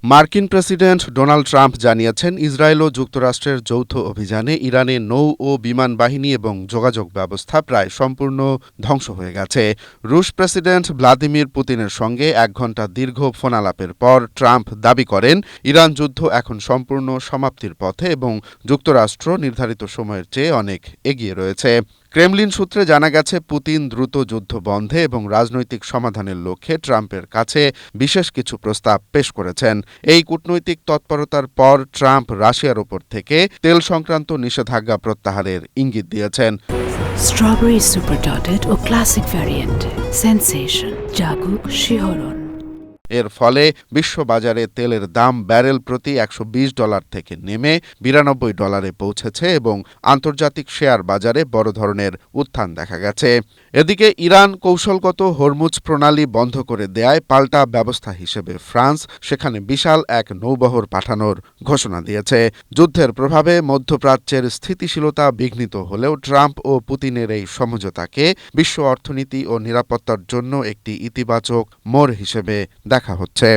মার্কিন president Donald Trump জানিয়েছেন, Israel ও যুক্তরাষ্ট্রের যৌথ অভিযানে ইরানে নৌ ও বিমান বাহিনী এবং যোগাযোগ ব্যবস্থা প্রায় সম্পূর্ণ ধ্বংস হয়ে গেছে। রুশ প্রেসিডেন্ট ভ্লাদিমির পুতিনের সঙ্গে ১ ঘণ্টা দীর্ঘ ফোনালাপের পর ট্রাম্প দাবি করেন, ইরান যুদ্ধ এখন সম্পূর্ণ সমাপ্তির পথে এবং যুক্তরাষ্ট্র নির্ধারিত সময়ের চেয়ে অনেক এগিয়ে রয়েছে। ক্রেমলিন সূত্রে জানা গেছে, পুতিন দ্রুত যুদ্ধ বন্ধে এবং রাজনৈতিক সমাধানের লক্ষ্যে ট্রাম্পের কাছে বিশেষ কিছু প্রস্তাব পেশ করেছেন। এই কূটনৈতিক তৎপরতার পর ট্রাম্প রাশিয়ার ওপর থেকে তেল সংক্রান্ত নিষেধাজ্ঞা প্রত্যাহারের ইঙ্গিত দিয়েছেন। স্ট্রবেরি সুপার ডটেড ও ক্লাসিক ভ্যারিয়েন্টে সেন্সেশন জাগুক শিহরণ। এর ফলে বিশ্ববাজারে তেলের দাম ব্যারেল প্রতি $120 থেকে নেমে $92 পৌঁছেছে এবং আন্তর্জাতিক শেয়ার বাজারে বড় ধরনের উত্থান দেখা গেছে। এদিকে ইরান কৌশলগত হরমুজ প্রণালী বন্ধ করে দেয়ায় পাল্টা ব্যবস্থা হিসেবে ফ্রান্স সেখানে বিশাল এক নৌবহর পাঠানোর ঘোষণা দিয়েছে। যুদ্ধের প্রভাবে মধ্যপ্রাচ্যের স্থিতিশীলতা বিঘ্নিত হলেও ট্রাম্প ও পুতিনের এই সমঝোতাকে বিশ্ব অর্থনীতি ও নিরাপত্তার জন্য একটি ইতিবাচক মোড় হিসেবে দেখা হচ্ছে।